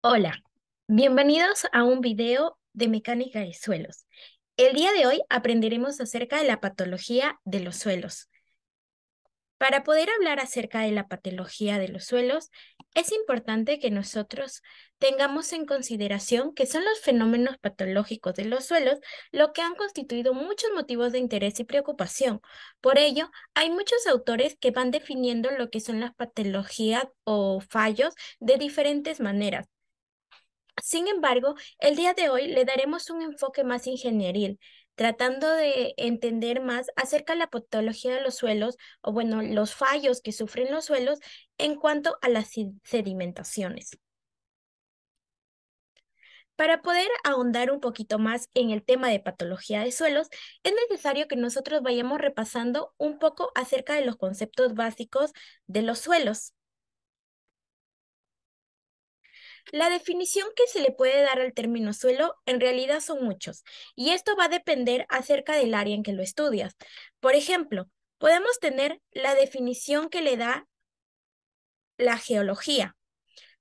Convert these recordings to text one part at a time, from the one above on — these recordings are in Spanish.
Hola, bienvenidos a un video de mecánica de suelos. El día de hoy aprenderemos acerca de la patología de los suelos. Para poder hablar acerca de la patología de los suelos, es importante que nosotros tengamos en consideración que son los fenómenos patológicos de los suelos lo que han constituido muchos motivos de interés y preocupación. Por ello, hay muchos autores que van definiendo lo que son las patologías o fallos de diferentes maneras. Sin embargo, el día de hoy le daremos un enfoque más ingenieril, tratando de entender más acerca de la patología de los suelos, o bueno, los fallos que sufren los suelos en cuanto a las sedimentaciones. Para poder ahondar un poquito más en el tema de patología de suelos, es necesario que nosotros vayamos repasando un poco acerca de los conceptos básicos de los suelos. La definición que se le puede dar al término suelo en realidad son muchos, y esto va a depender acerca del área en que lo estudias. Por ejemplo, podemos tener la definición que le da la geología,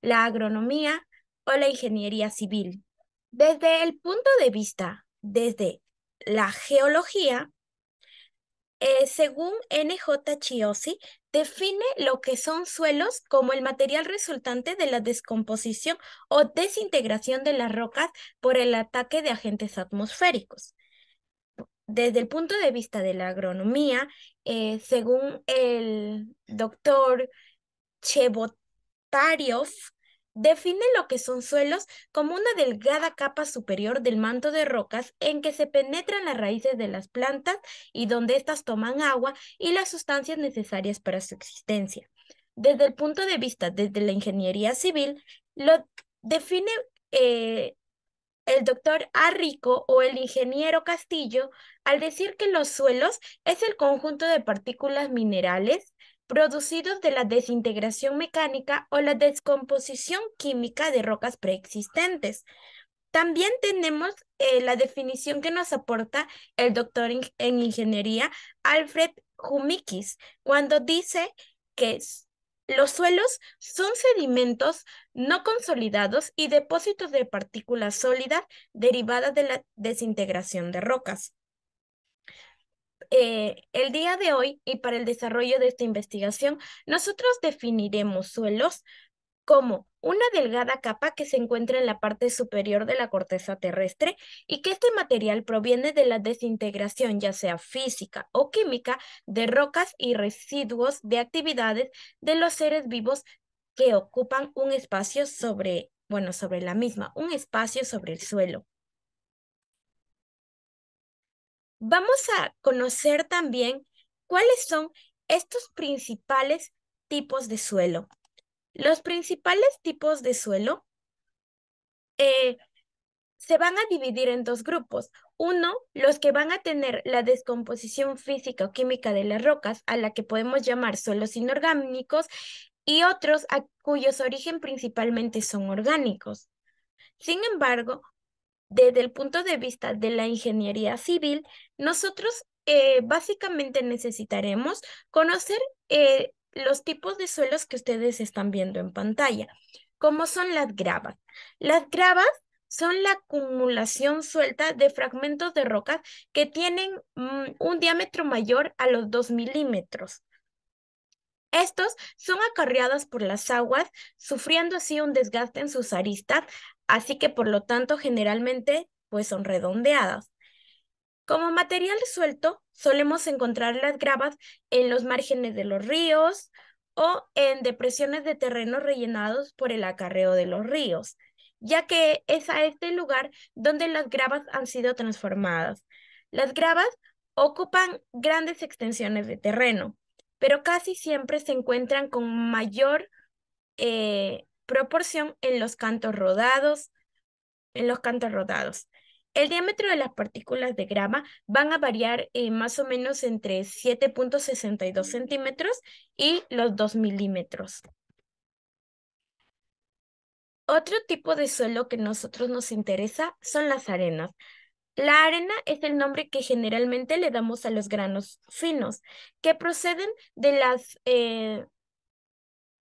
la agronomía o la ingeniería civil. Desde el punto de vista, desde la geología, según N.J. Chiosi, define lo que son suelos como el material resultante de la descomposición o desintegración de las rocas por el ataque de agentes atmosféricos. Desde el punto de vista de la agronomía, según el doctor Chebotaryov, define lo que son suelos como una delgada capa superior del manto de rocas en que se penetran las raíces de las plantas y donde éstas toman agua y las sustancias necesarias para su existencia. Desde el punto de vista desde la ingeniería civil, lo define eh, el doctor Arrico o el ingeniero Castillo al decir que los suelos es el conjunto de partículas minerales producidos de la desintegración mecánica o la descomposición química de rocas preexistentes. También tenemos la definición que nos aporta el doctor en ingeniería Alfred Humikis cuando dice que los suelos son sedimentos no consolidados y depósitos de partículas sólidas derivadas de la desintegración de rocas. El día de hoy y para el desarrollo de esta investigación, nosotros definiremos suelos como una delgada capa que se encuentra en la parte superior de la corteza terrestre y que este material proviene de la desintegración, ya sea física o química, de rocas y residuos de actividades de los seres vivos que ocupan un espacio sobre, bueno, sobre la misma, un espacio sobre el suelo. Vamos a conocer también cuáles son estos principales tipos de suelo. Los principales tipos de suelo eh, se van a dividir en dos grupos. Uno, los que van a tener la descomposición física o química de las rocas, a la que podemos llamar suelos inorgánicos, y otros cuyos origen principalmente son orgánicos. Sin embargo, desde el punto de vista de la ingeniería civil, nosotros básicamente necesitaremos conocer los tipos de suelos que ustedes están viendo en pantalla, como son las gravas. Las gravas son la acumulación suelta de fragmentos de rocas que tienen un diámetro mayor a los 2 milímetros. Estos son acarreados por las aguas, sufriendo así un desgaste en sus aristas, así que por lo tanto generalmente pues son redondeadas. Como material suelto, solemos encontrar las gravas en los márgenes de los ríos o en depresiones de terreno rellenados por el acarreo de los ríos, ya que es a este lugar donde las gravas han sido transformadas. Las gravas ocupan grandes extensiones de terreno, pero casi siempre se encuentran con mayor proporción en los cantos rodados. El diámetro de las partículas de grava van a variar más o menos entre 7,62 centímetros y los 2 milímetros. Otro tipo de suelo que a nosotros nos interesa son las arenas. La arena es el nombre que generalmente le damos a los granos finos, que proceden de las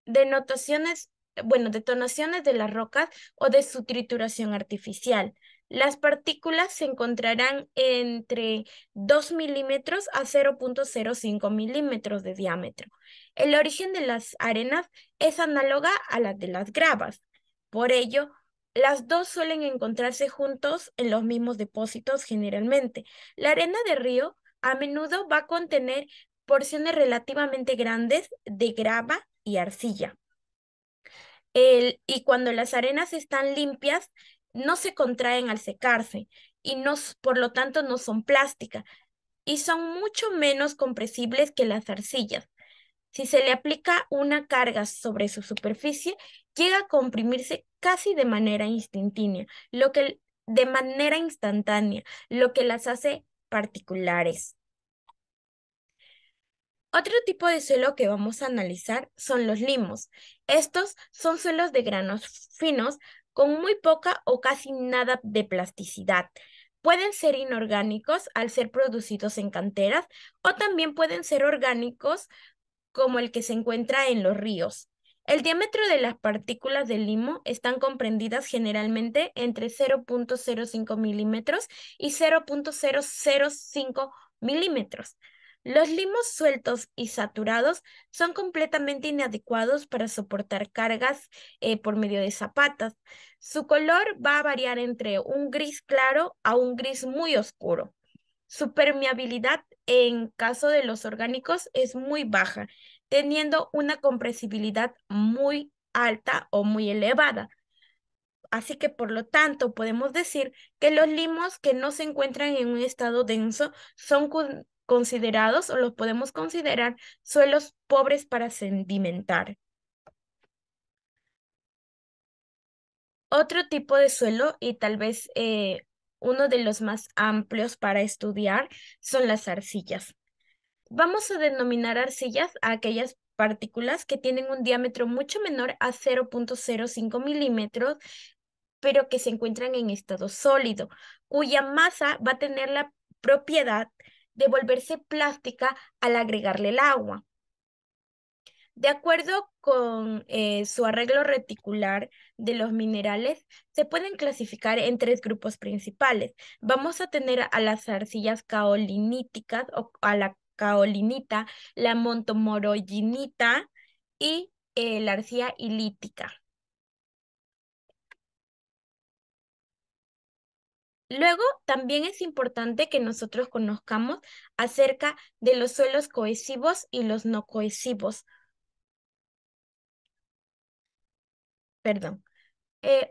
denotaciones bueno, detonaciones de las rocas o de su trituración artificial. Las partículas se encontrarán entre 2 milímetros a 0,05 milímetros de diámetro. El origen de las arenas es análoga a la de las gravas. Por ello, las dos suelen encontrarse juntos en los mismos depósitos generalmente. La arena de río a menudo va a contener porciones relativamente grandes de grava y arcilla. Y cuando las arenas están limpias, no se contraen al secarse y no, por lo tanto no son plásticas y son mucho menos compresibles que las arcillas. Si se le aplica una carga sobre su superficie, llega a comprimirse casi de manera instantánea, lo que las hace particulares. Otro tipo de suelo que vamos a analizar son los limos. Estos son suelos de granos finos con muy poca o casi nada de plasticidad. Pueden ser inorgánicos al ser producidos en canteras o también pueden ser orgánicos como el que se encuentra en los ríos. El diámetro de las partículas de limo están comprendidas generalmente entre 0,05 milímetros y 0,005 milímetros. Los limos sueltos y saturados son completamente inadecuados para soportar cargas por medio de zapatas. Su color va a variar entre un gris claro a un gris muy oscuro. Su permeabilidad en caso de los orgánicos es muy baja, teniendo una compresibilidad muy alta o muy elevada. Así que por lo tanto podemos decir que los limos que no se encuentran en un estado denso son considerados o los podemos considerar suelos pobres para sedimentar. Otro tipo de suelo y tal vez uno de los más amplios para estudiar son las arcillas. Vamos a denominar arcillas a aquellas partículas que tienen un diámetro mucho menor a 0,05 milímetros, pero que se encuentran en estado sólido, cuya masa va a tener la propiedad de volverse plástica al agregarle el agua. De acuerdo con su arreglo reticular de los minerales, se pueden clasificar en tres grupos principales. Vamos a tener a las arcillas caoliníticas o a la caolinita, la montomoroyinita y la arcilla ilítica. Luego, también es importante que nosotros conozcamos acerca de los suelos cohesivos y los no cohesivos. Perdón.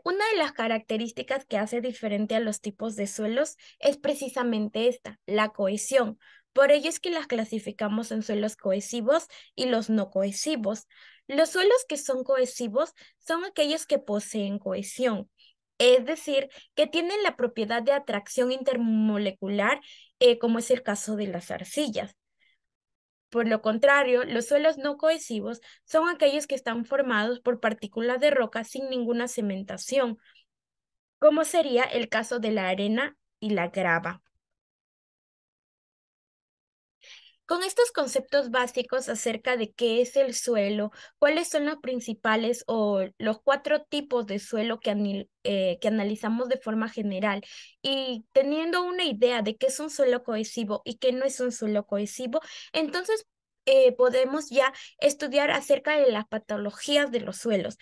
Una de las características que hace diferente a los tipos de suelos es precisamente esta, la cohesión. Por ello es que las clasificamos en suelos cohesivos y los no cohesivos. Los suelos que son cohesivos son aquellos que poseen cohesión, es decir, que tienen la propiedad de atracción intermolecular, como es el caso de las arcillas. Por lo contrario, los suelos no cohesivos son aquellos que están formados por partículas de roca sin ninguna cementación, como sería el caso de la arena y la grava. Con estos conceptos básicos acerca de qué es el suelo, cuáles son los principales o los cuatro tipos de suelo que analizamos de forma general y teniendo una idea de qué es un suelo cohesivo y qué no es un suelo cohesivo, entonces podemos ya estudiar acerca de las patologías de los suelos.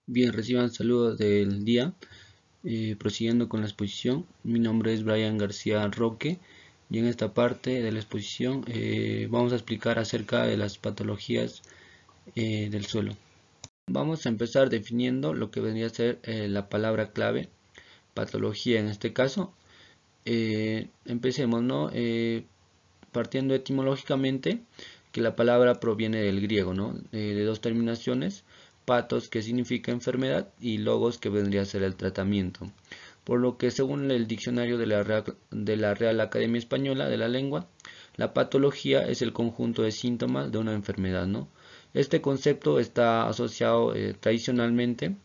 Bien, reciban saludos del día. Prosiguiendo con la exposición, mi nombre es Brian García Roque y en esta parte de la exposición vamos a explicar acerca de las patologías del suelo. Vamos a empezar definiendo lo que vendría a ser la palabra clave, patología en este caso. Empecemos, ¿no? Partiendo etimológicamente, que la palabra proviene del griego, ¿no? De dos terminaciones, patos, que significa enfermedad, y logos, que vendría a ser el tratamiento. Por lo que, según el diccionario de la Real Academia Española de la Lengua, la patología es el conjunto de síntomas de una enfermedad, ¿no? Este concepto está asociado tradicionalmente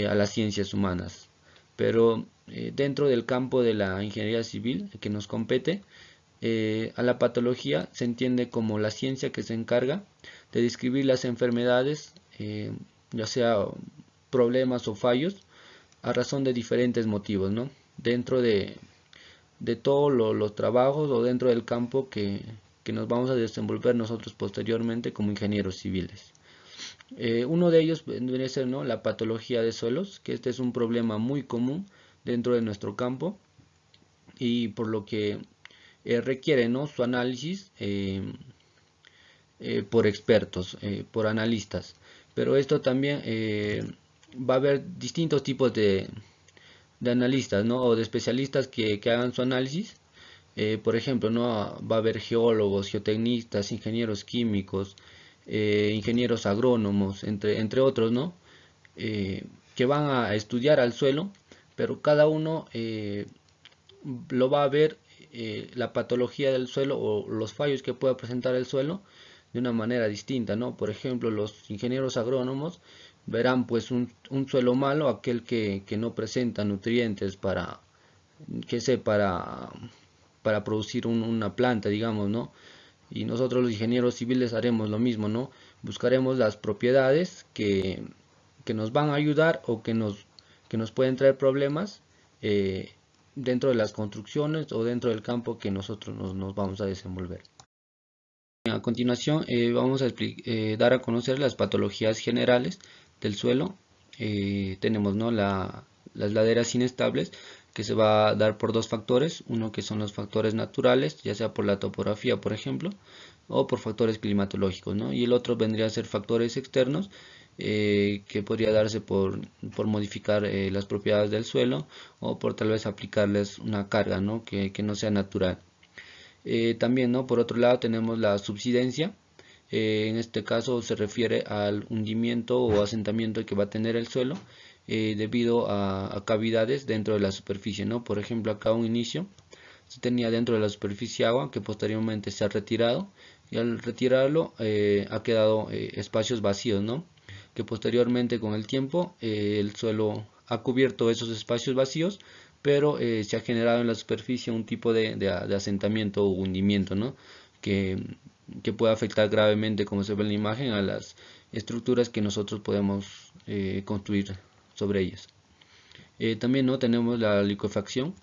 a las ciencias humanas, pero dentro del campo de la ingeniería civil que nos compete, a la patología se entiende como la ciencia que se encarga de describir las enfermedades ya sea problemas o fallos, a razón de diferentes motivos, ¿no? Dentro de todos los trabajos o dentro del campo que nos vamos a desenvolver nosotros posteriormente como ingenieros civiles. Uno de ellos vendría a ser, ¿no?, la patología de suelos, que este es un problema muy común dentro de nuestro campo y por lo que requiere, ¿no?, su análisis por expertos, por analistas. Pero esto también va a haber distintos tipos de analistas, ¿no?, o de especialistas que hagan su análisis. Por ejemplo, ¿no?, va a haber geólogos, geotecnistas, ingenieros químicos, ingenieros agrónomos, entre otros, ¿no? Que van a estudiar al suelo, pero cada uno lo va a ver la patología del suelo o los fallos que pueda presentar el suelo de una manera distinta, ¿no? Por ejemplo, los ingenieros agrónomos verán pues un suelo malo, aquel que no presenta nutrientes para producir una planta, digamos, ¿no? Y nosotros los ingenieros civiles haremos lo mismo, ¿no? Buscaremos las propiedades que nos van a ayudar o que nos pueden traer problemas dentro de las construcciones o dentro del campo que nosotros nos vamos a desenvolver. A continuación vamos a dar a conocer las patologías generales del suelo. Tenemos, ¿no?, las laderas inestables, que se va a dar por dos factores, uno que son los factores naturales, ya sea por la topografía, por ejemplo, o por factores climatológicos, ¿no? Y el otro vendría a ser factores externos, que podría darse por modificar las propiedades del suelo o por tal vez aplicarles una carga, ¿no?, que no sea natural. También, ¿no?, por otro lado tenemos la subsidencia. En este caso se refiere al hundimiento o asentamiento que va a tener el suelo debido a cavidades dentro de la superficie, ¿no? Por ejemplo, acá un inicio se tenía dentro de la superficie agua que posteriormente se ha retirado, y al retirarlo ha quedado espacios vacíos, ¿no?, que posteriormente con el tiempo el suelo ha cubierto esos espacios vacíos, pero se ha generado en la superficie un tipo de asentamiento o hundimiento, ¿no?, que, que puede afectar gravemente, como se ve en la imagen, a las estructuras que nosotros podemos construir sobre ellas. También, ¿no?, tenemos la liquefacción.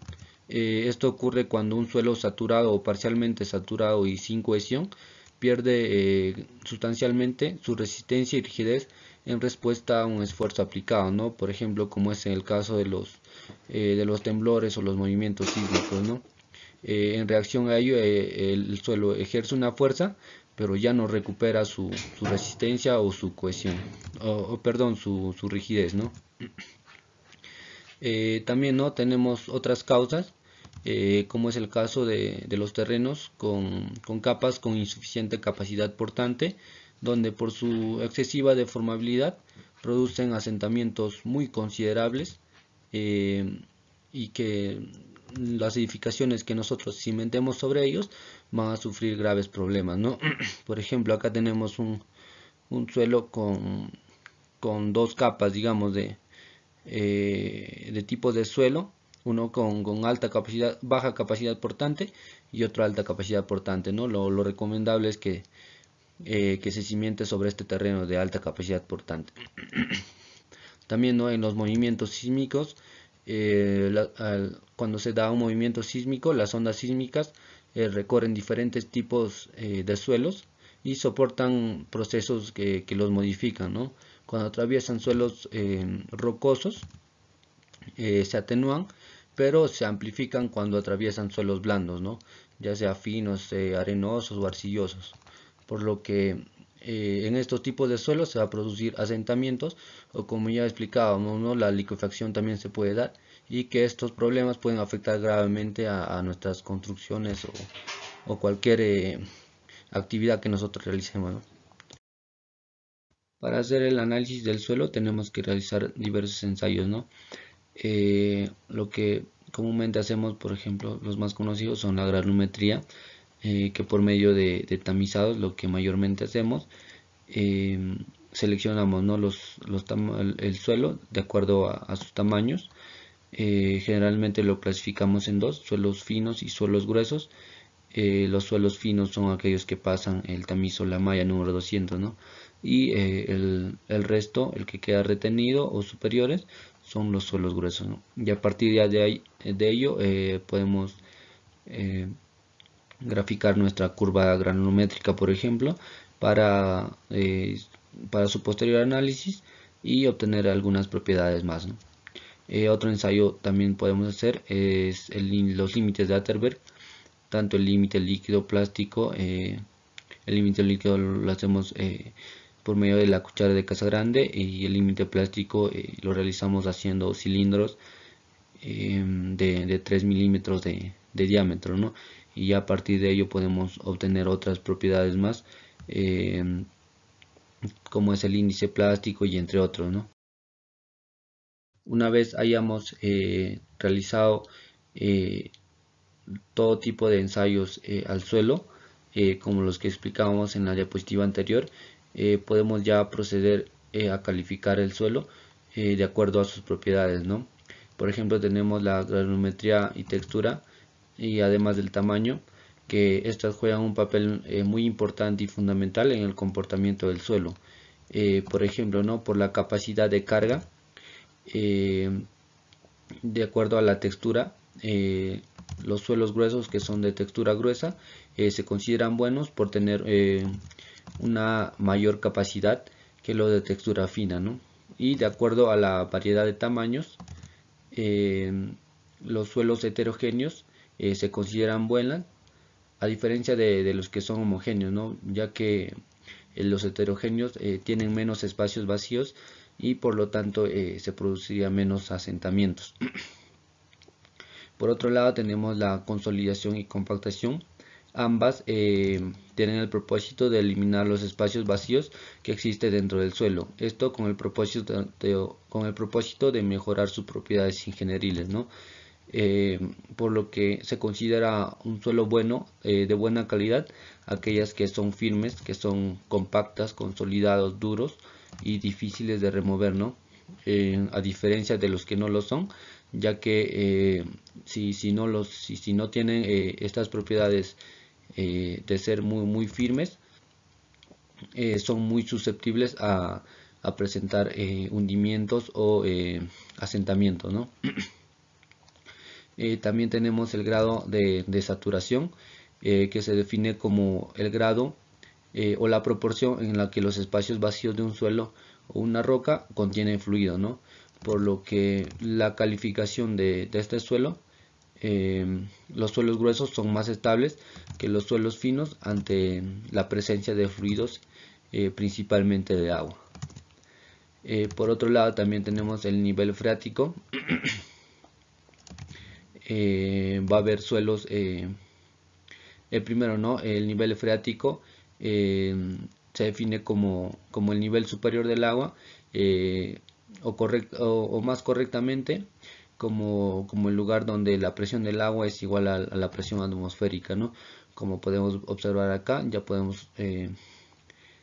Esto ocurre cuando un suelo saturado o parcialmente saturado y sin cohesión pierde sustancialmente su resistencia y rigidez en respuesta a un esfuerzo aplicado, ¿no? Por ejemplo, como es en el caso de los temblores o los movimientos sísmicos, ¿no? En reacción a ello, el suelo ejerce una fuerza, pero ya no recupera su resistencia o su cohesión, perdón, su rigidez, ¿no? También, ¿no?, tenemos otras causas, como es el caso de los terrenos con capas con insuficiente capacidad portante, donde por su excesiva deformabilidad producen asentamientos muy considerables, y que las edificaciones que nosotros cimentemos sobre ellos van a sufrir graves problemas, ¿no? Por ejemplo, acá tenemos un suelo con dos capas, digamos, de tipos de suelo, uno con alta capacidad, baja capacidad portante y otro alta capacidad portante, ¿no? Lo recomendable es que se cimente sobre este terreno de alta capacidad portante. También, ¿no?, en los movimientos sísmicos, cuando se da un movimiento sísmico, las ondas sísmicas recorren diferentes tipos de suelos y soportan procesos que los modifican, ¿no? Cuando atraviesan suelos rocosos, se atenúan, pero se amplifican cuando atraviesan suelos blandos, ¿no?, ya sea finos, arenosos o arcillosos, por lo que en estos tipos de suelos se va a producir asentamientos, o como ya explicábamos, ¿no?, la liquefacción también se puede dar, y que estos problemas pueden afectar gravemente a nuestras construcciones o cualquier actividad que nosotros realicemos, ¿no? Para hacer el análisis del suelo tenemos que realizar diversos ensayos, ¿no? Lo que comúnmente hacemos, por ejemplo, los más conocidos son la granulometría, que por medio de tamizados, lo que mayormente hacemos, seleccionamos, ¿no?, el suelo de acuerdo a sus tamaños. Generalmente lo clasificamos en dos: suelos finos y suelos gruesos. Los suelos finos son aquellos que pasan el tamizo, la malla número 200, ¿no? y el resto, el que queda retenido o superiores, son los suelos gruesos, ¿no? Y a partir de ello podemos eh, graficar nuestra curva granulométrica, por ejemplo, para, eh, para su posterior análisis y obtener algunas propiedades más, ¿no? Otro ensayo también podemos hacer es los límites de Atterberg, tanto el límite líquido plástico, el límite líquido lo hacemos por medio de la cuchara de Casagrande, y el límite plástico lo realizamos haciendo cilindros de 3 milímetros de diámetro, ¿no? Y a partir de ello podemos obtener otras propiedades más, eh, como es el índice plástico y entre otros, ¿no? Una vez hayamos realizado eh, todo tipo de ensayos al suelo, como los que explicábamos en la diapositiva anterior, podemos ya proceder a calificar el suelo de acuerdo a sus propiedades, ¿no? Por ejemplo, tenemos la granulometría y textura, y además del tamaño, que estas juegan un papel muy importante y fundamental en el comportamiento del suelo. Por ejemplo, ¿no? Por la capacidad de carga, eh, de acuerdo a la textura, los suelos gruesos, que son de textura gruesa, se consideran buenos por tener una mayor capacidad que los de textura fina, ¿no? Y de acuerdo a la variedad de tamaños, eh, los suelos heterogéneos se consideran buenos, a diferencia de los que son homogéneos, ¿no? Ya que los heterogéneos tienen menos espacios vacíos y por lo tanto se producirían menos asentamientos. Por otro lado tenemos la consolidación y compactación. Ambas tienen el propósito de eliminar los espacios vacíos que existen dentro del suelo. Esto con el propósito de mejorar sus propiedades ingenieriles, ¿no? Por lo que se considera un suelo bueno, de buena calidad, aquellas que son firmes, que son compactas, consolidados, duros y difíciles de remover, ¿no? A diferencia de los que no lo son, ya que si no tienen estas propiedades de ser muy firmes, son muy susceptibles a presentar hundimientos o asentamientos, ¿no? También tenemos el grado de saturación, que se define como el grado o la proporción en la que los espacios vacíos de un suelo o una roca contienen fluido, ¿no? Por lo que la calificación de este suelo, los suelos gruesos son más estables que los suelos finos ante la presencia de fluidos, principalmente de agua. Por otro lado también tenemos el nivel freático. Va a haber suelos, el primero, ¿no? El nivel freático se define como el nivel superior del agua, o más correctamente como el lugar donde la presión del agua es igual a la presión atmosférica, ¿no? Como podemos observar acá, ya podemos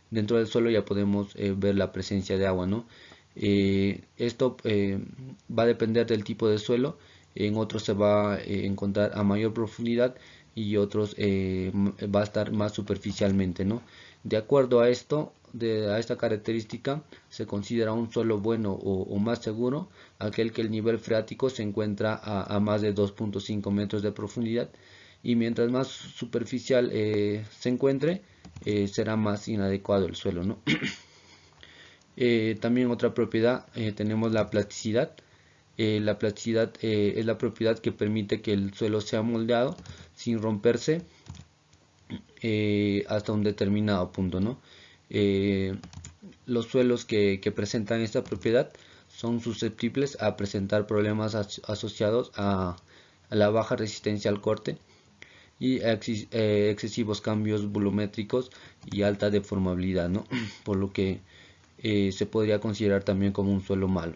dentro del suelo ya podemos ver la presencia de agua, ¿no? Esto va a depender del tipo de suelo. En otros se va a encontrar a mayor profundidad y otros va a estar más superficialmente, ¿no? De acuerdo a esto, a esta característica, se considera un suelo bueno o más seguro aquel que el nivel freático se encuentra a más de 2.5 metros de profundidad, y mientras más superficial se encuentre, será más inadecuado el suelo, ¿no? También otra propiedad, tenemos la plasticidad. La plasticidad es la propiedad que permite que el suelo sea moldeado sin romperse hasta un determinado punto, ¿no? Los suelos que presentan esta propiedad son susceptibles a presentar problemas asociados a la baja resistencia al corte y excesivos cambios volumétricos y alta deformabilidad, ¿no? Por lo que se podría considerar también como un suelo malo.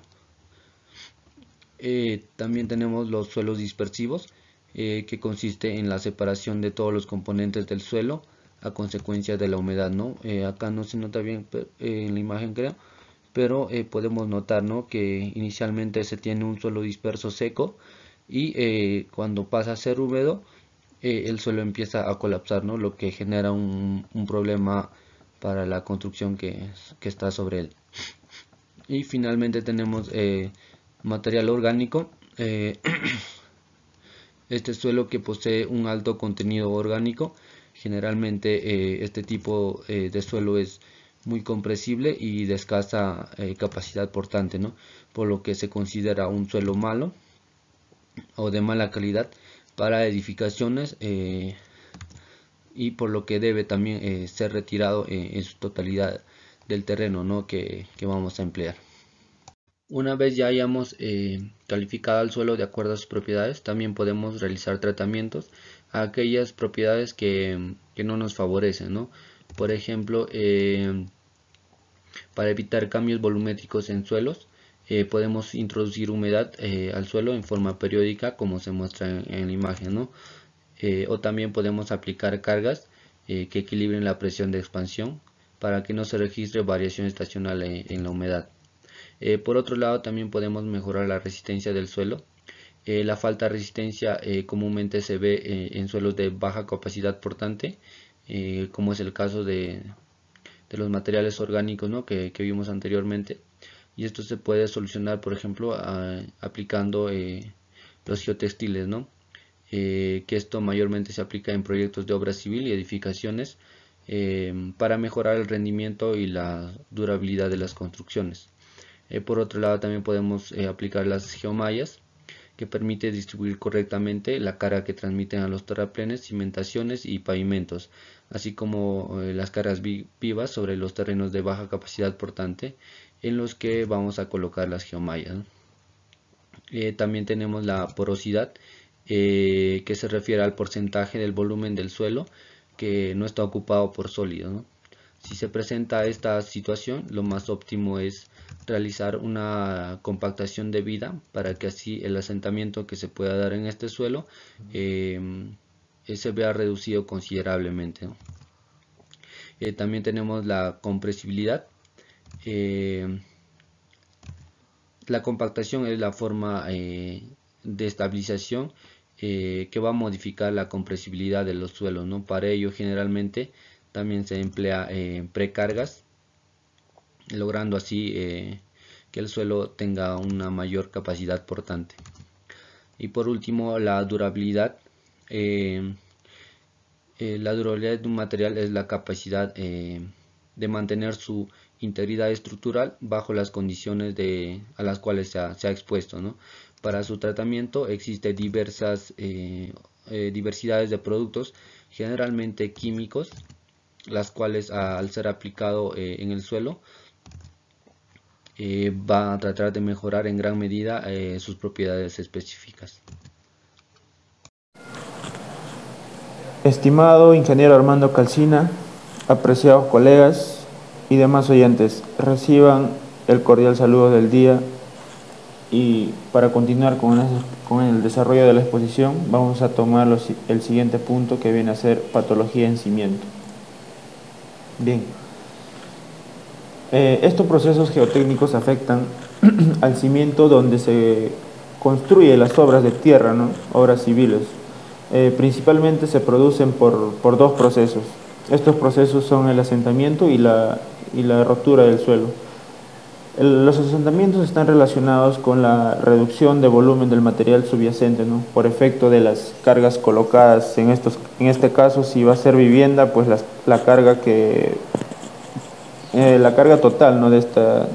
También tenemos los suelos dispersivos, que consiste en la separación de todos los componentes del suelo a consecuencia de la humedad, ¿no? Acá no se nota bien en la imagen, creo, pero podemos notar, ¿no?, que inicialmente se tiene un suelo disperso seco, y cuando pasa a ser húmedo, el suelo empieza a colapsar, ¿no?, lo que genera un problema para la construcción que está sobre él. Y finalmente tenemos material orgánico. Este suelo que posee un alto contenido orgánico. Generalmente este tipo de suelo es muy compresible y de escasa capacidad portante, ¿no? Por lo que se considera un suelo malo o de mala calidad para edificaciones, y por lo que debe también ser retirado en su totalidad del terreno, ¿no? que vamos a emplear. Una vez ya hayamos calificado el suelo de acuerdo a sus propiedades, también podemos realizar tratamientos a aquellas propiedades que no nos favorecen, ¿no? Por ejemplo, para evitar cambios volumétricos en suelos, podemos introducir humedad al suelo en forma periódica, como se muestra en la imagen, ¿no? O también podemos aplicar cargas que equilibren la presión de expansión para que no se registre variación estacional en la humedad. Por otro lado, también podemos mejorar la resistencia del suelo. La falta de resistencia comúnmente se ve en suelos de baja capacidad portante, como es el caso de los materiales orgánicos, ¿no? que vimos anteriormente. Y esto se puede solucionar, por ejemplo, aplicando los geotextiles, ¿no? Que esto mayormente se aplica en proyectos de obra civil y edificaciones, para mejorar el rendimiento y la durabilidad de las construcciones. Por otro lado, también podemos aplicar las geomallas, que permite distribuir correctamente la carga que transmiten a los terraplenes, cimentaciones y pavimentos, así como las cargas vivas sobre los terrenos de baja capacidad portante en los que vamos a colocar las geomallas, ¿no? También tenemos la porosidad, que se refiere al porcentaje del volumen del suelo que no está ocupado por sólidos, ¿no? Si se presenta esta situación, lo más óptimo es realizar una compactación debida para que así el asentamiento que se pueda dar en este suelo se vea reducido considerablemente, ¿no? También tenemos la compresibilidad. La compactación es la forma de estabilización que va a modificar la compresibilidad de los suelos, ¿no? Para ello generalmente también se emplea precargas, logrando así que el suelo tenga una mayor capacidad portante. Y por último, la durabilidad. La durabilidad de un material es la capacidad de mantener su integridad estructural bajo las condiciones a las cuales se ha expuesto, ¿no? Para su tratamiento existen diversidades de productos, generalmente químicos, las cuales al ser aplicado en el suelo va a tratar de mejorar en gran medida sus propiedades específicas. Estimado ingeniero Armando Calcina, apreciados colegas y demás oyentes, reciban el cordial saludo del día, y para continuar con el desarrollo de la exposición vamos a tomar el siguiente punto, que viene a ser patología en cimiento. Bien, estos procesos geotécnicos afectan al cimiento donde se construye las obras de tierra, ¿no? Obras civiles. Principalmente se producen por dos procesos. Estos procesos son el asentamiento y la rotura del suelo. Los asentamientos están relacionados con la reducción de volumen del material subyacente, ¿no? Por efecto de las cargas colocadas. En este caso, si va a ser vivienda, pues la carga total, ¿no? de esta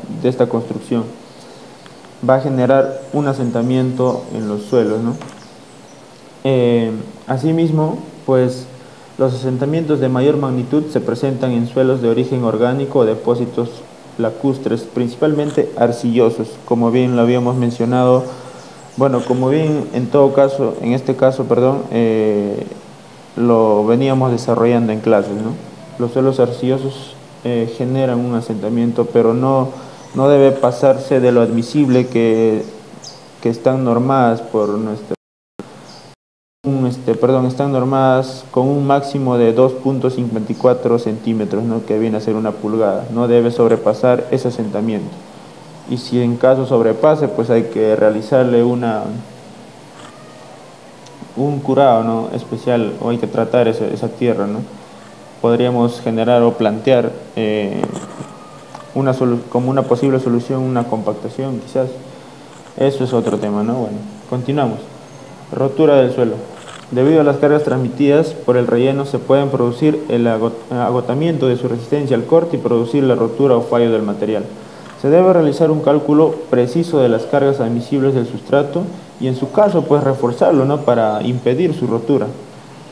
construcción va a generar un asentamiento en los suelos, ¿no? Asimismo, pues los asentamientos de mayor magnitud se presentan en suelos de origen orgánico o depósitos lacustres, principalmente arcillosos, como bien lo habíamos mencionado. Bueno, como bien en este caso, lo veníamos desarrollando en clases, ¿no? Los suelos arcillosos generan un asentamiento, pero no debe pasarse de lo admisible, que están normadas por nuestra están normadas con un máximo de 2.54 centímetros, ¿no? Que viene a ser una pulgada. No debe sobrepasar ese asentamiento. Y si en caso sobrepase, pues hay que realizarle un curado, ¿no? especial, o hay que tratar esa tierra, ¿no? podríamos generar o plantear como una posible solución, una compactación quizás. Eso es otro tema, ¿no? Bueno, continuamos. Rotura del suelo. Debido a las cargas transmitidas por el relleno se pueden producir el agotamiento de su resistencia al corte y producir la rotura o fallo del material. Se debe realizar un cálculo preciso de las cargas admisibles del sustrato y en su caso pues reforzarlo, ¿no? Para impedir su rotura.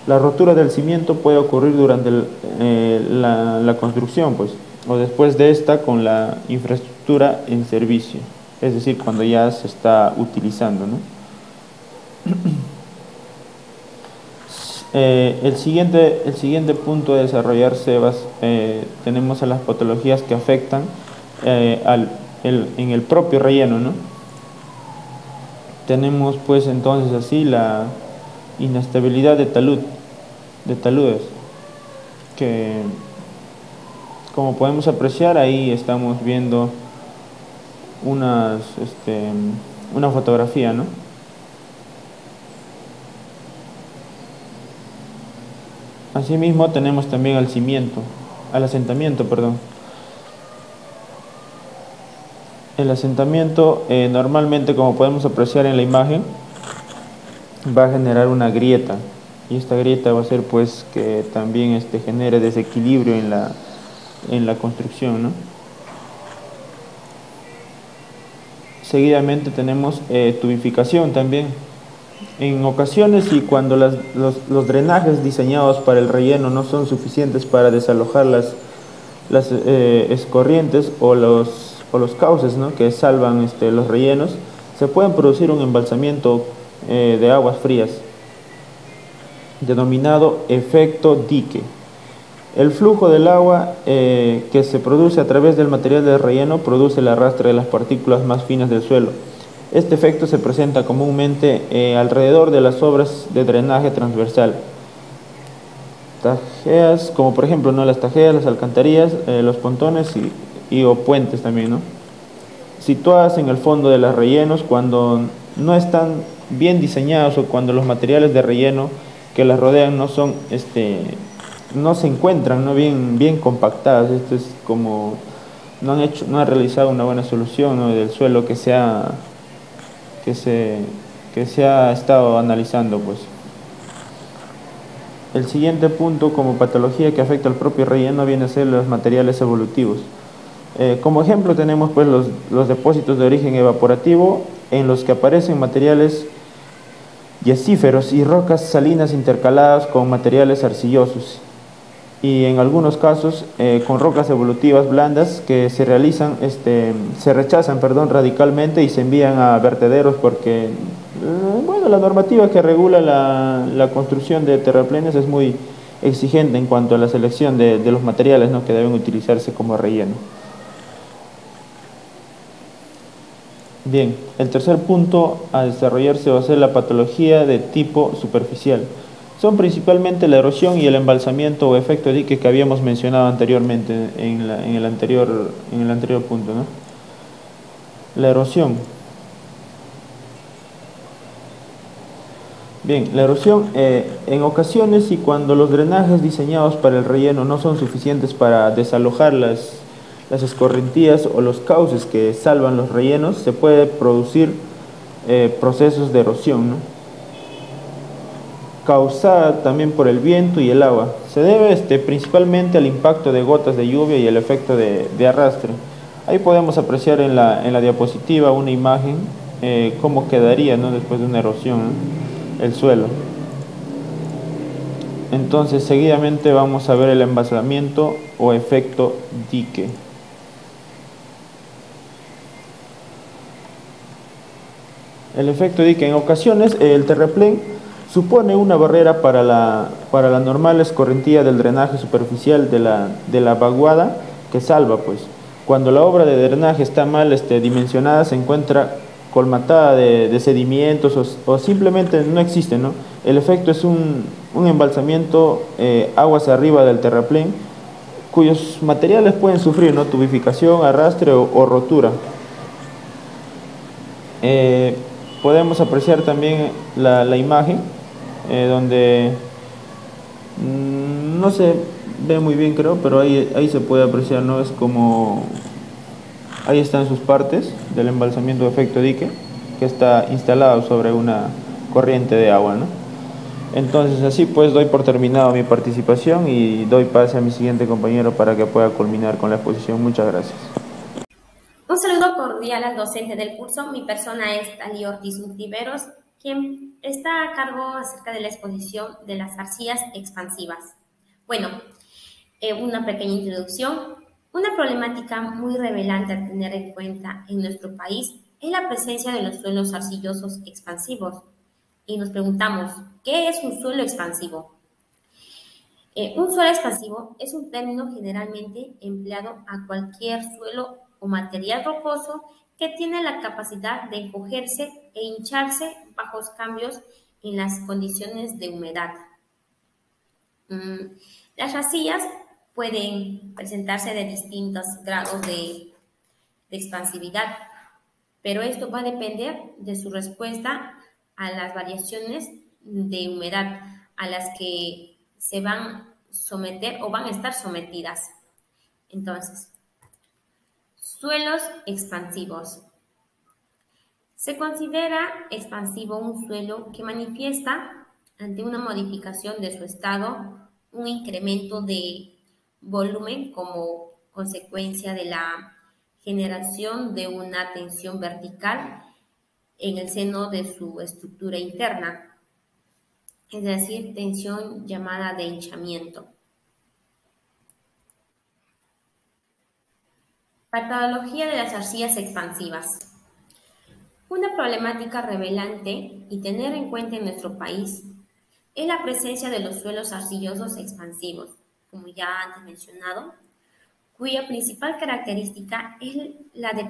La rotura del cimiento puede ocurrir durante la construcción pues, o después de esta con la infraestructura en servicio, es decir, cuando ya se está utilizando, ¿no? El siguiente punto de desarrollarse tenemos a las patologías que afectan en el propio relleno, ¿no? Tenemos pues entonces así la inestabilidad de taludes, que como podemos apreciar ahí estamos viendo una fotografía, ¿no? Asimismo tenemos también al asentamiento, perdón. El asentamiento normalmente, como podemos apreciar en la imagen, va a generar una grieta y esta grieta va a hacer pues que también genere desequilibrio en la construcción, ¿no? Seguidamente tenemos tubificación también. En ocasiones y cuando los drenajes diseñados para el relleno no son suficientes para desalojar las escorrientes o los cauces, ¿no? Que salvan los rellenos, se pueden producir un embalsamiento de aguas frías, denominado efecto dique. El flujo del agua que se produce a través del material del relleno produce el arrastre de las partículas más finas del suelo. Este efecto se presenta comúnmente alrededor de las obras de drenaje transversal. Tajeas, como por ejemplo, ¿no? Las tajeas, las alcantarillas, los pontones o puentes también, ¿no? Situadas en el fondo de los rellenos cuando no están bien diseñados o cuando los materiales de relleno que las rodean no se encuentran, ¿no? bien compactadas. Esto es como no han realizado una buena solución, ¿no? Del suelo que se ha estado analizando, pues. El siguiente punto como patología que afecta al propio relleno viene a ser los materiales evolutivos. Como ejemplo tenemos pues los depósitos de origen evaporativo en los que aparecen materiales yacíferos y rocas salinas intercaladas con materiales arcillosos y en algunos casos con rocas evolutivas blandas que se rechazan radicalmente y se envían a vertederos porque bueno, la normativa que regula la construcción de terraplenes es muy exigente en cuanto a la selección de los materiales, ¿no? Que deben utilizarse como relleno. Bien, el tercer punto a desarrollarse va a ser la patología de tipo superficial. Son principalmente la erosión y el embalsamiento o efecto dique que habíamos mencionado anteriormente en el anterior punto, ¿no? La erosión. Bien, la erosión en ocasiones y cuando los drenajes diseñados para el relleno no son suficientes para desalojar las escorrentías o los cauces que salvan los rellenos, se puede producir procesos de erosión, ¿no? Causada también por el viento y el agua. Se debe principalmente al impacto de gotas de lluvia y el efecto de arrastre. Ahí podemos apreciar en la diapositiva una imagen cómo quedaría, ¿no? Después de una erosión, ¿no? El suelo. Entonces seguidamente vamos a ver el embalsamiento o efecto dique. El efecto dique: en ocasiones el terraplén supone una barrera para la normal escorrentía del drenaje superficial de la vaguada que salva, pues. Cuando la obra de drenaje está mal dimensionada, se encuentra colmatada de sedimentos o simplemente no existe, ¿no? El efecto es un embalsamiento aguas arriba del terraplén, cuyos materiales pueden sufrir, ¿no? Tubificación, arrastre o rotura. Podemos apreciar también la imagen donde no sé, ve muy bien, creo, pero ahí se puede apreciar, ¿no? Es como, ahí están sus partes del embalsamiento de efecto dique, que está instalado sobre una corriente de agua, ¿no? Entonces así pues doy por terminado mi participación y doy pase a mi siguiente compañero para que pueda culminar con la exposición. Muchas gracias. Un saludo cordial al docente del curso. Mi persona es Talí Ortiz Multiveros, quien está a cargo acerca de la exposición de las arcillas expansivas. Bueno, una pequeña introducción. Una problemática muy relevante a tener en cuenta en nuestro país es la presencia de los suelos arcillosos expansivos. Y nos preguntamos, ¿qué es un suelo expansivo? Un suelo expansivo es un término generalmente empleado a cualquier suelo o material rocoso que tiene la capacidad de encogerse e hincharse bajo cambios en las condiciones de humedad. Las arcillas pueden presentarse de distintos grados de expansividad, pero esto va a depender de su respuesta a las variaciones de humedad a las que se van a someter o van a estar sometidas. Entonces, suelos expansivos. Se considera expansivo un suelo que manifiesta, ante una modificación de su estado, un incremento de volumen como consecuencia de la generación de una tensión vertical en el seno de su estructura interna, es decir, tensión llamada de hinchamiento. Patología de las arcillas expansivas. Una problemática relevante y tener en cuenta en nuestro país es la presencia de los suelos arcillosos expansivos, como ya antes mencionado, cuya principal característica es la de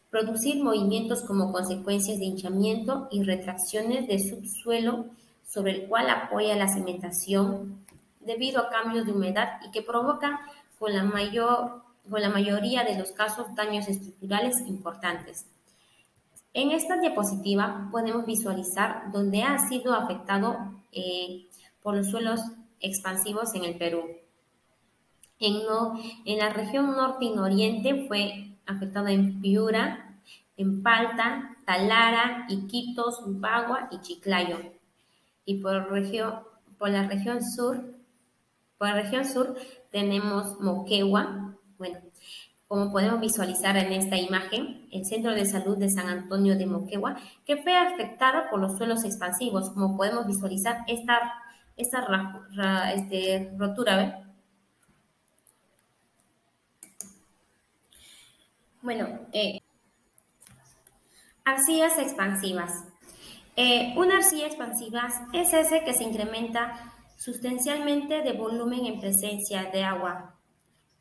producir movimientos como consecuencias de hinchamiento y retracciones de subsuelo sobre el cual apoya la cimentación debido a cambios de humedad y que provocan con la mayoría de los casos daños estructurales importantes. En esta diapositiva podemos visualizar donde ha sido afectado por los suelos expansivos en el Perú. En la región norte y noriente fue afectado en Piura, en Palta, Talara, Iquitos, Bagua y Chiclayo. Y por la región sur tenemos Moquegua. Bueno, como podemos visualizar en esta imagen, el Centro de Salud de San Antonio de Moquegua, que fue afectada por los suelos expansivos. Como podemos visualizar esta rotura, ¿ven? Bueno, arcillas expansivas. Una arcilla expansiva es ese que se incrementa sustancialmente de volumen en presencia de agua.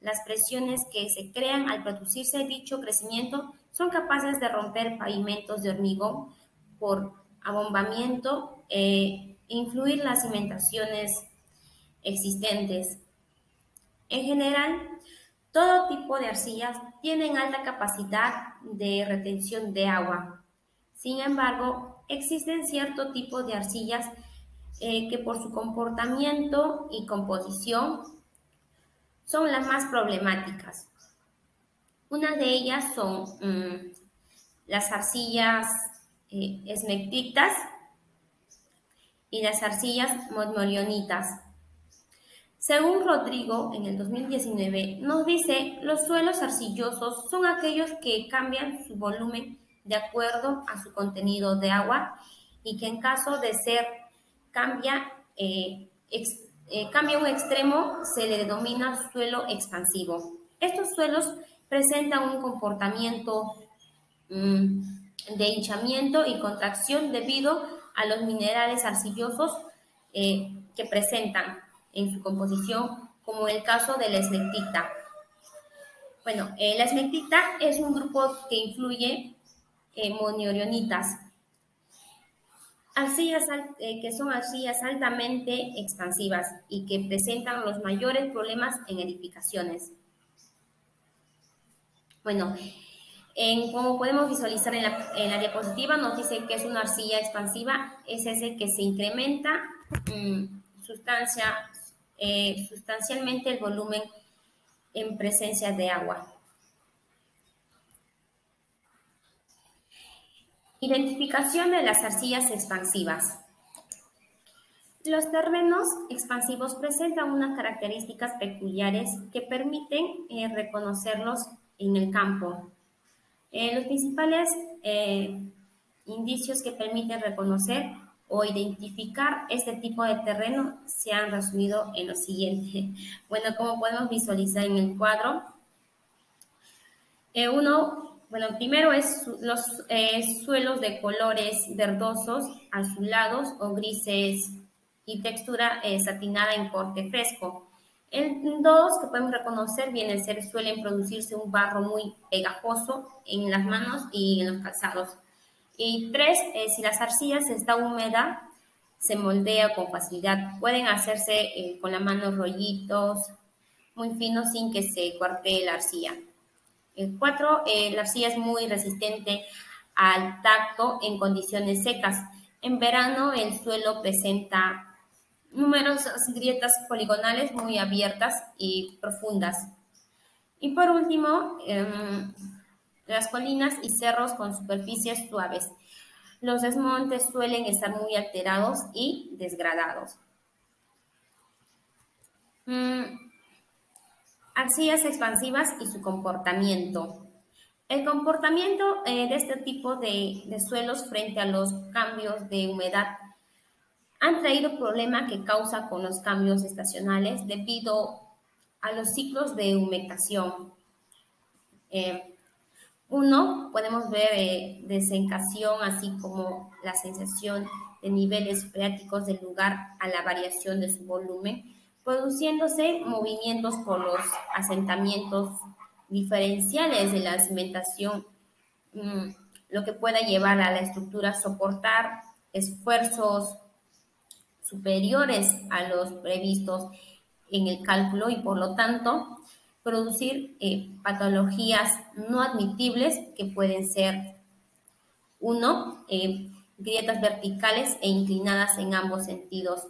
Las presiones que se crean al producirse dicho crecimiento son capaces de romper pavimentos de hormigón por abombamiento e influir las cimentaciones existentes. En general, todo tipo de arcillas tienen alta capacidad de retención de agua. Sin embargo, existen cierto tipo de arcillas que por su comportamiento y composición son las más problemáticas. Una de ellas son las arcillas esmectitas y las arcillas modmorionitas. Según Rodrigo, en el 2019, nos dice, los suelos arcillosos son aquellos que cambian su volumen de acuerdo a su contenido de agua y que en caso de ser cambia un extremo, se le denomina suelo expansivo. Estos suelos presentan un comportamiento de hinchamiento y contracción debido a los minerales arcillosos que presentan en su composición, como el caso de la esmectita. Bueno, la esmectita es un grupo que influye en moniorionitas, que son arcillas altamente expansivas y que presentan los mayores problemas en edificaciones. Bueno, como podemos visualizar en la diapositiva, nos dice que es una arcilla expansiva, es ese que se incrementa sustancia sustancialmente el volumen en presencia de agua. Identificación de las arcillas expansivas. Los terrenos expansivos presentan unas características peculiares que permiten reconocerlos en el campo. Los principales indicios que permiten reconocer o identificar este tipo de terreno se han resumido en lo siguiente. Bueno, como podemos visualizar en el cuadro, primero es los suelos de colores verdosos, azulados o grises y textura satinada en corte fresco. En dos que podemos reconocer viene a ser, suelen producirse un barro muy pegajoso en las manos y en los calzados. Y tres, si las arcillas está húmeda, se moldea con facilidad. Pueden hacerse con la mano rollitos muy finos sin que se cuartee la arcilla. El 4, la arcilla es muy resistente al tacto en condiciones secas. En verano el suelo presenta numerosas grietas poligonales muy abiertas y profundas. Y por último, las colinas y cerros con superficies suaves. Los desmontes suelen estar muy alterados y desgradados. Arcillas expansivas y su comportamiento. El comportamiento de este tipo de suelos frente a los cambios de humedad han traído problemas que causa con los cambios estacionales debido a los ciclos de humectación. Podemos ver desencación, así como la sensación de niveles freáticos del lugar a la variación de su volumen, produciéndose movimientos por los asentamientos diferenciales de la cimentación, lo que pueda llevar a la estructura a soportar esfuerzos superiores a los previstos en el cálculo y por lo tanto producir patologías no admitibles que pueden ser grietas verticales e inclinadas en ambos sentidos.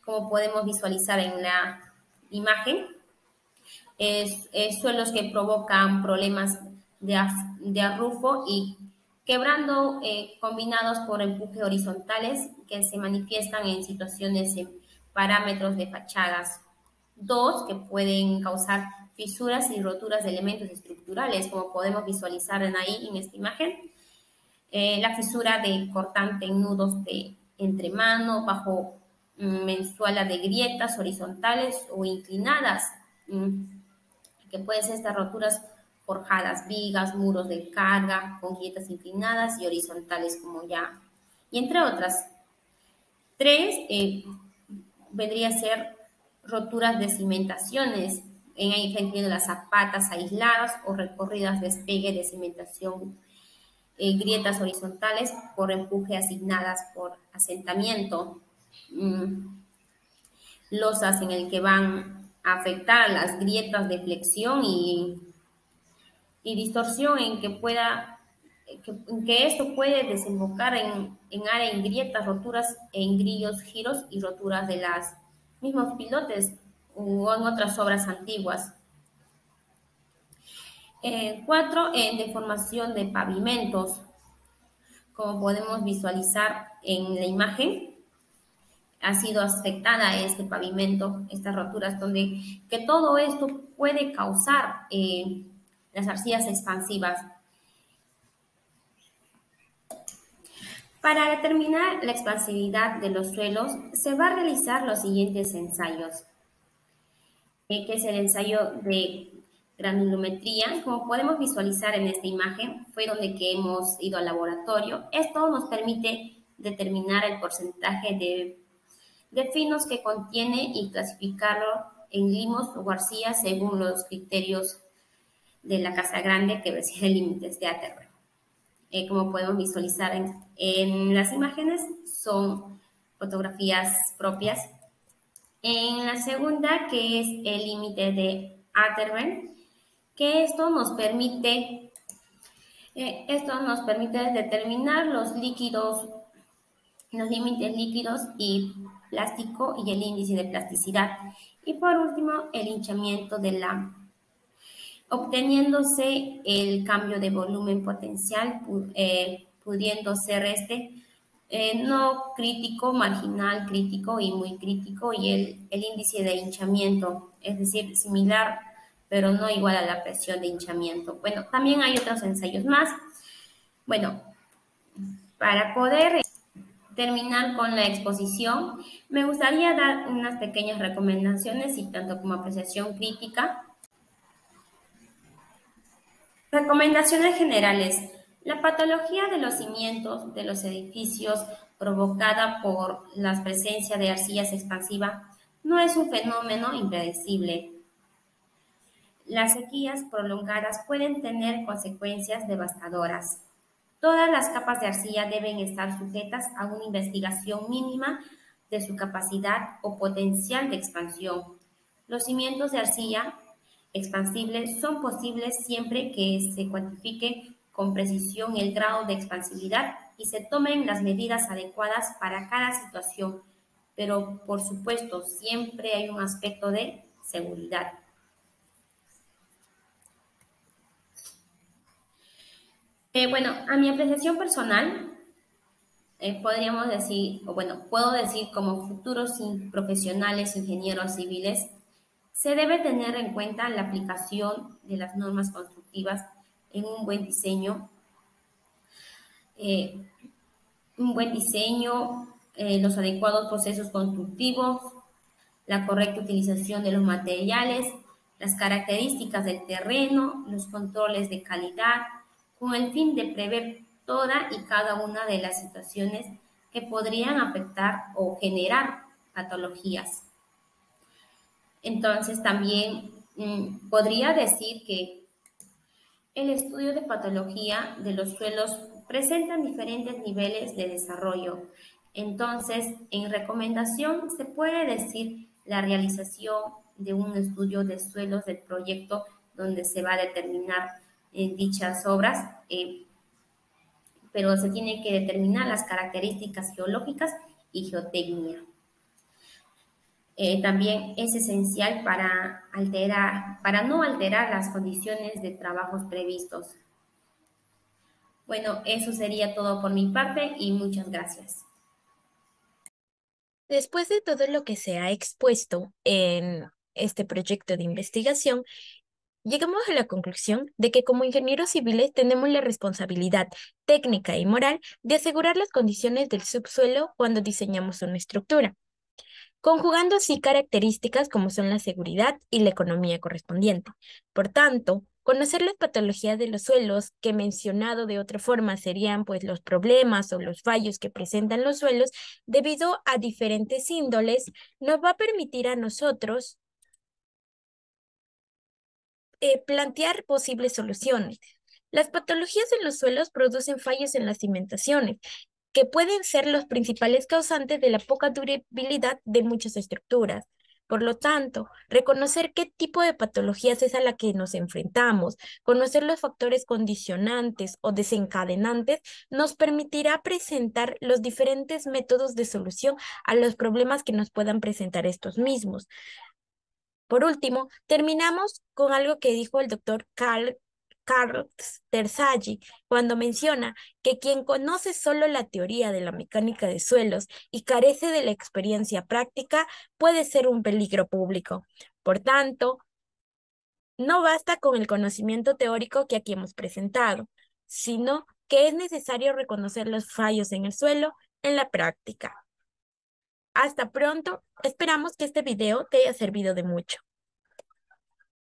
Como podemos visualizar en la imagen, suelos que provocan problemas de arrufo y quebrando combinados por empuje horizontales que se manifiestan en situaciones en parámetros de fachadas. 2, que pueden causar fisuras y roturas de elementos estructurales, como podemos visualizar ahí en esta imagen. La fisura de cortante en nudos de entremano, bajo mensuala de grietas horizontales o inclinadas, que pueden ser estas roturas forjadas, vigas, muros de carga con grietas inclinadas y horizontales, y entre otras. 3, vendría a ser roturas de cimentaciones, en ahí incluyendo las zapatas aisladas o recorridas despegue de cimentación, grietas horizontales por empuje asignadas por asentamiento, losas en el que van a afectar las grietas de flexión y distorsión en que esto puede desembocar en área en grietas, roturas en grillos, giros y roturas de los mismos pilotes o en otras obras antiguas. 4, en deformación de pavimentos. Como podemos visualizar en la imagen, ha sido afectada este pavimento, estas roturas, que todo esto puede causar las arcillas expansivas. Para determinar la expansividad de los suelos, se va a realizar los siguientes ensayos, que es el ensayo de granulometría. Como podemos visualizar en esta imagen, fue donde que hemos ido al laboratorio. Esto nos permite determinar el porcentaje de finos que contiene y clasificarlo en limos o arcillas según los criterios de la Casa Grande, que recibe límites de Atterberg. Como podemos visualizar en las imágenes, son fotografías propias. En la segunda, que es el límite de Atterberg, que esto nos permite determinar los líquidos los límites líquidos y plástico y el índice de plasticidad. Y por último, el hinchamiento de la, obteniéndose el cambio de volumen potencial, pudiendo ser no crítico, marginal, crítico y muy crítico, y el índice de hinchamiento, es decir, similar, pero no igual a la presión de hinchamiento. Bueno, también hay otros ensayos más. Bueno, para poder terminar con la exposición, me gustaría dar unas pequeñas recomendaciones y tanto como apreciación crítica. Recomendaciones generales. La patología de los cimientos de los edificios provocada por la presencia de arcillas expansivas no es un fenómeno impredecible. Las sequías prolongadas pueden tener consecuencias devastadoras. Todas las capas de arcilla deben estar sujetas a una investigación mínima de su capacidad o potencial de expansión. Los cimientos de arcilla expansibles son posibles siempre que se cuantifique con precisión el grado de expansividad y se tomen las medidas adecuadas para cada situación, pero por supuesto siempre hay un aspecto de seguridad. Bueno, a mi apreciación personal, podríamos decir, o bueno, puedo decir como futuros profesionales, ingenieros civiles, se debe tener en cuenta la aplicación de las normas constructivas en eh, un buen diseño, los adecuados procesos constructivos, la correcta utilización de los materiales, las características del terreno, los controles de calidad, con el fin de prever toda y cada una de las situaciones que podrían afectar o generar patologías. Entonces también podría decir que el estudio de patología de los suelos presenta diferentes niveles de desarrollo. Entonces, en recomendación se puede decir la realización de un estudio de suelos del proyecto donde se va a determinar dichas obras, pero se tiene que determinar las características geológicas y geotecnia. También es esencial para no alterar las condiciones de trabajos previstos. Bueno, eso sería todo por mi parte y muchas gracias. Después de todo lo que se ha expuesto en este proyecto de investigación, llegamos a la conclusión de que como ingenieros civiles tenemos la responsabilidad técnica y moral de asegurar las condiciones del subsuelo cuando diseñamos una estructura, conjugando así características como son la seguridad y la economía correspondiente. Por tanto, conocer las patologías de los suelos, que mencionado de otra forma serían pues los problemas o los fallos que presentan los suelos debido a diferentes índoles, nos va a permitir a nosotros plantear posibles soluciones. Las patologías en los suelos producen fallos en las cimentaciones, que pueden ser los principales causantes de la poca durabilidad de muchas estructuras. Por lo tanto, reconocer qué tipo de patologías es a la que nos enfrentamos, conocer los factores condicionantes o desencadenantes, nos permitirá presentar los diferentes métodos de solución a los problemas que nos puedan presentar estos mismos. Por último, terminamos con algo que dijo el doctor Carl Terzaghi cuando menciona que quien conoce solo la teoría de la mecánica de suelos y carece de la experiencia práctica puede ser un peligro público. Por tanto, no basta con el conocimiento teórico que aquí hemos presentado, sino que es necesario reconocer los fallos en el suelo en la práctica. Hasta pronto, esperamos que este video te haya servido de mucho.